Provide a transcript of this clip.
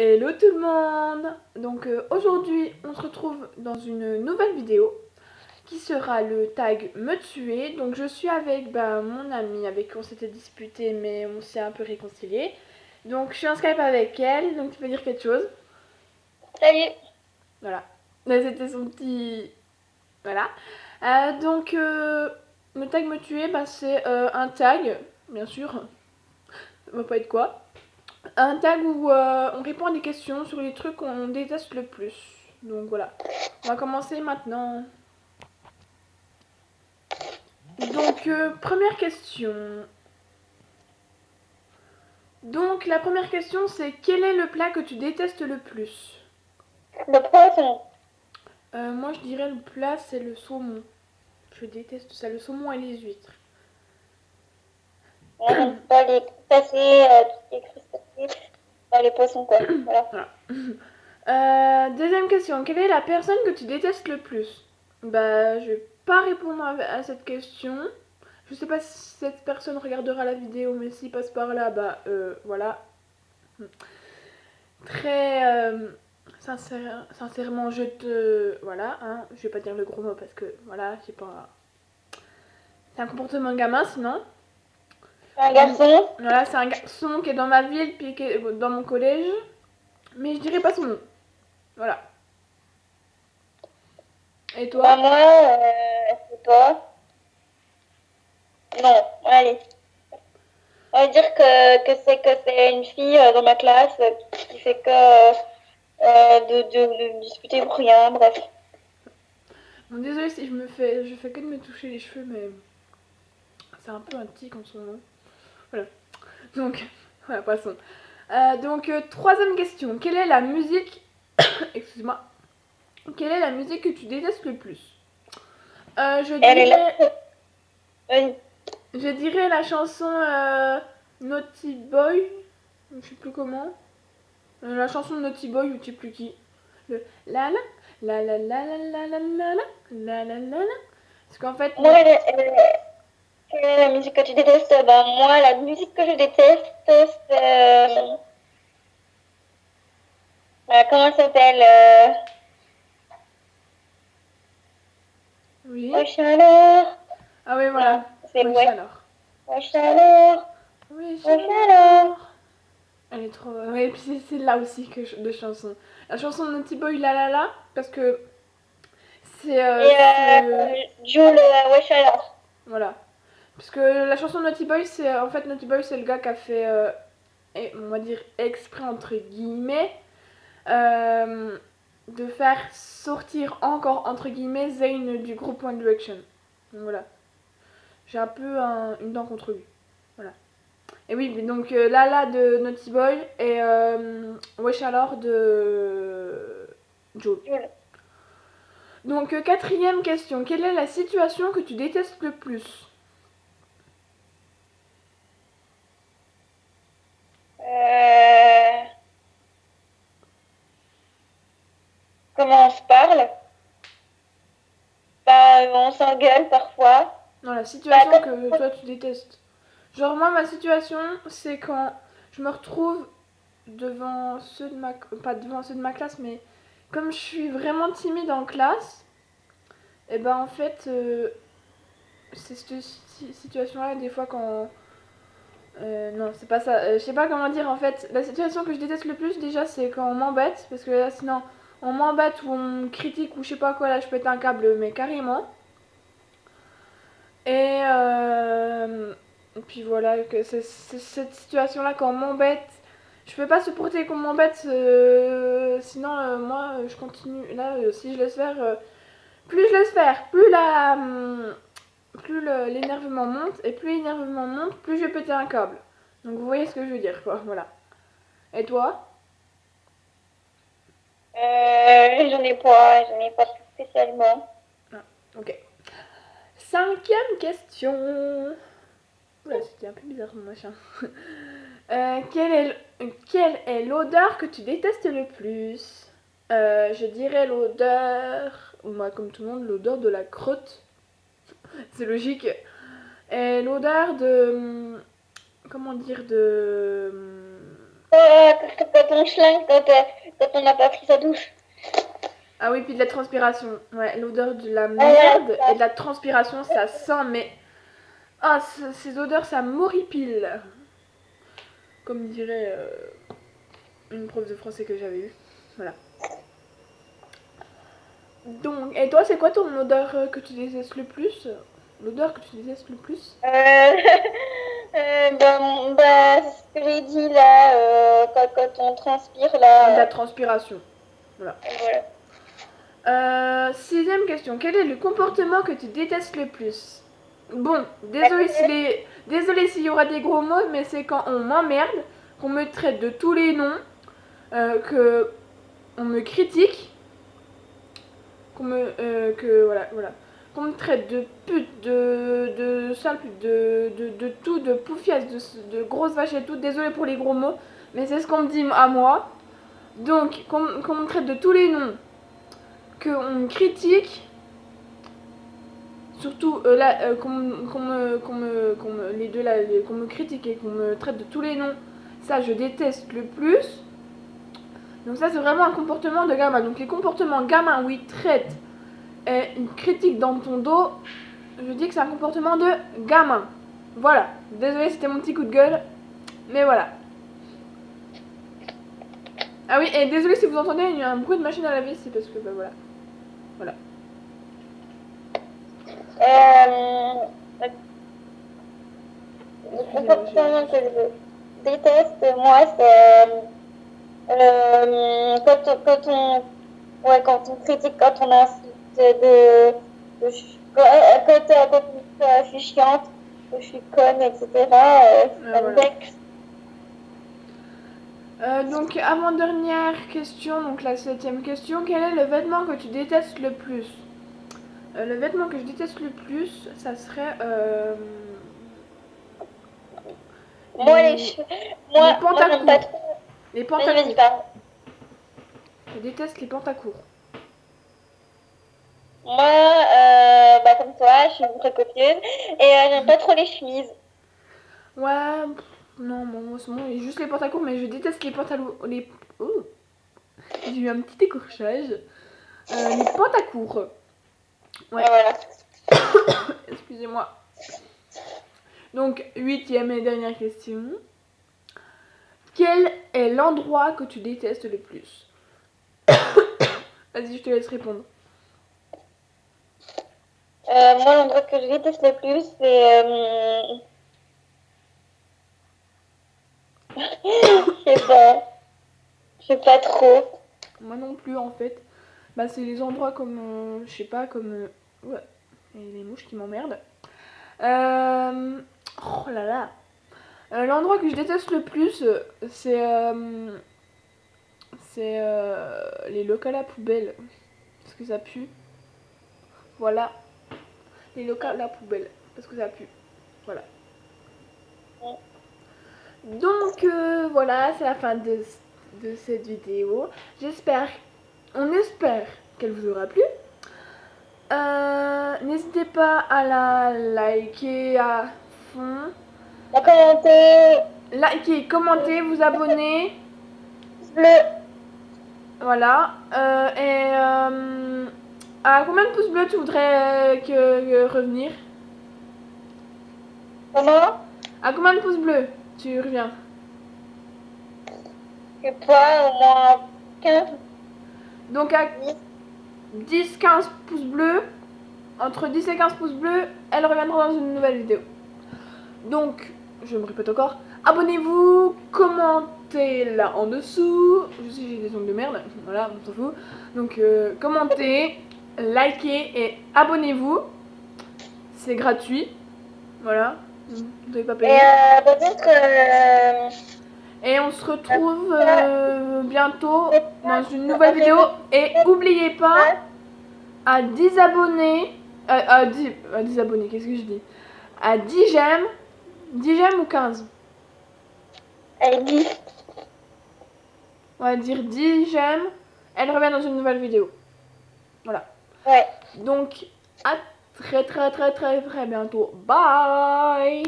Hello tout le monde. Donc aujourd'hui on se retrouve dans une nouvelle vidéo qui sera le tag me tuer. Donc je suis avec mon amie avec qui on s'était disputé mais on s'est un peu réconcilié. Donc je suis en Skype avec elle, donc tu peux dire quelque chose. Salut. Voilà. Là c'était son petit... Voilà. Donc le tag me tuer, c'est un tag, bien sûr. Ça va pas être quoi. Un tag où on répond à des questions sur les trucs qu'on déteste le plus. Donc voilà. On va commencer maintenant. Donc, première question. Donc, la première question, c'est quel est le plat que tu détestes le plus? Le poisson. Moi, je dirais le plat, c'est le saumon. Je déteste ça, le saumon et les huîtres. Ouais, j'aime pas les crustacés, tout ce qui est crustacés, pas les poissons quoi. Voilà. Voilà. Deuxième question. Quelle est la personne que tu détestes le plus? Je vais pas répondre à cette question. Je sais pas si cette personne regardera la vidéo, mais s'il passe par là, voilà. Très sincèrement, je te... Voilà, hein, je vais pas dire le gros mot parce que, voilà, j'ai pas... C'est un comportement gamin, sinon. Un garçon. Voilà, c'est un garçon qui est dans ma ville, puis qui est dans mon collège. Mais je dirais pas son nom. Voilà. Et Bah toi? moi, c'est toi. Non, allez. On va dire que c'est une fille dans ma classe qui fait que de discuter pour rien, bref. Bon, désolée si je fais que de me toucher les cheveux, mais c'est un peu un tic en ce moment. Voilà. Donc, voilà, passons. Troisième question. Quelle est la musique... Excuse-moi. Quelle est la musique que tu détestes le plus? Je Elle est là. dirais... Oui. Je dirais la chanson Naughty Boy. Je sais plus comment. La chanson de Naughty Boy ou je sais plus qui. Le la la la la la la la la la la la la la. Parce qu'en fait, Moi, quelle est la musique que tu détestes? Bah moi, la musique que je déteste, c'est comment elle s'appelle? oui. Wesh alors. Ah oui, Non, voilà. c'est Wesh ouais. alors. Wesh alors. Wesh Wesh alors. alors. Elle est trop... Ouais, et puis c'est là aussi de chansons. La chanson de Naughty Boy, la la la, parce que c'est... Et Jules, wesh alors. Voilà. Parce que la chanson de Naughty Boy, c'est... En fait, Naughty Boy, c'est le gars qui a fait... on va dire exprès, entre guillemets, de faire sortir encore, entre guillemets, Zayn du groupe One Direction. Donc voilà. J'ai un peu une dent contre lui. Voilà. Et oui, donc Lala de Naughty Boy et Wesh alors de Joe. Jules. Donc quatrième question, quelle est la situation que tu détestes le plus? Euh, comment on se parle? Bah, on s'engueule parfois. Non, la Bah, situation que toi tu détestes. Genre moi, ma situation, c'est quand je me retrouve devant ceux de ma... Pas devant ceux de ma classe, mais comme je suis vraiment timide en classe, et en fait, c'est cette situation-là, des fois quand... non, c'est pas ça. Je sais pas comment dire en fait. La situation que je déteste le plus déjà, c'est quand on m'embête. Parce que là, sinon, on m'embête ou on me critique ou je sais pas quoi, là, je pète un câble, mais carrément. Et, puis voilà, que c'est cette situation-là quand on m'embête. Je peux pas supporter qu'on m'embête, sinon moi je continue. Là, si je laisse faire, plus je laisse faire, plus l'énervement monte, et plus l'énervement monte, plus je vais péter un câble. Donc vous voyez ce que je veux dire, quoi, voilà. Et toi? j'en ai pas spécialement. Ah, ok. Cinquième question. Oula, c'était un peu bizarre mon machin. Quelle est l'odeur que tu détestes le plus? Je dirais l'odeur, moi comme tout le monde, l'odeur de la crotte. C'est logique. Et l'odeur de... Comment dire? De... on schlingue quand on n'a pas pris sa douche. Ah oui, puis de la transpiration. Ouais, l'odeur de la merde et de la transpiration, ça sent, mais... Ah, ces odeurs, ça m'horripile. Comme dirait une prof de français que j'avais eue. Voilà. Donc, et toi, c'est quoi ton odeur que tu détestes le plus? L'odeur que tu détestes le plus? C'est ce que j'ai dit là, quand on transpire là. De la transpiration. Voilà. Voilà. Sixième question. Quel est le comportement que tu détestes le plus? Bon, désolé s'il y aura des gros mots, mais c'est quand on m'emmerde, qu'on me traite de tous les noms, que on me critique, qu'on me traite de pute, de sale pute, de tout, de poufiasse, de grosse vache et tout. Désolé pour les gros mots, mais c'est ce qu'on me dit à moi. Donc, qu'on me traite de tous les noms, qu'on me critique, surtout qu'on me critique et qu'on me traite de tous les noms, ça je déteste le plus. Donc ça c'est vraiment un comportement de gamin. Donc les comportements gamins où ils traitent et ils critiquent dans ton dos, je dis que c'est un comportement de gamin. Voilà, désolé c'était mon petit coup de gueule, mais voilà. Ah oui, et désolé si vous entendez un bruit de machine à laver, c'est parce que bah voilà. Voilà. Le comportement que je déteste, moi, c'est quand on critique, quand on insulte, quand je suis chiante, que je suis conne, etc. Ça me vexe. Donc avant-dernière question, donc la 7e question, quel est le vêtement que tu détestes le plus? Le vêtement que je déteste le plus, ça serait les pantacourts. Les pantacourts. Je déteste les pantacourts. Moi, comme toi, je suis une vraie copieuse et j'aime pas trop les chemises. Ouais, non, moi c'est bon, juste les pantacourts, mais je déteste les pantalons. Oh, j'ai eu un petit écorchage. Les pantacourts. Ouais. Voilà. Excusez-moi. Donc, 8e et dernière question. Quel est l'endroit que tu détestes le plus? Vas-y, je te laisse répondre. Moi, l'endroit que je déteste le plus, c'est... Je sais pas trop. Moi non plus, en fait. Bah, c'est les endroits comme... je sais pas, comme... ouais, il y a les mouches qui m'emmerdent. Oh là là. L'endroit que je déteste le plus, c'est les locaux à poubelle. Parce que ça pue. Voilà. Les locaux à poubelle. Parce que ça pue. Voilà. Donc voilà, c'est la fin de cette vidéo. On espère qu'elle vous aura plu. N'hésitez pas à la liker à fond. À commenter. Liker, commenter, vous abonner. Bleu. Voilà. À combien de pouces bleus tu voudrais revenir? Comment? À combien de pouces bleus tu reviens? Et toi, au moins 15. Donc à 10-15 pouces bleus, entre 10 et 15 pouces bleus, elle reviendra dans une nouvelle vidéo. Donc, je me répète encore, abonnez-vous, commentez là en dessous. Je sais, j'ai des ongles de merde, voilà, on s'en fout. Donc, commentez, likez et abonnez-vous. C'est gratuit, voilà, vous devez pas payer. Et peut-être... Et on se retrouve bientôt dans une nouvelle vidéo. Et n'oubliez pas à 10 abonnés. À 10 abonnés, qu'est-ce que je dis? À 10 j'aime. 10 j'aime ou 15? Allez, 10. On va dire 10 j'aime. Elle revient dans une nouvelle vidéo. Voilà. Ouais. Donc, à très bientôt. Bye!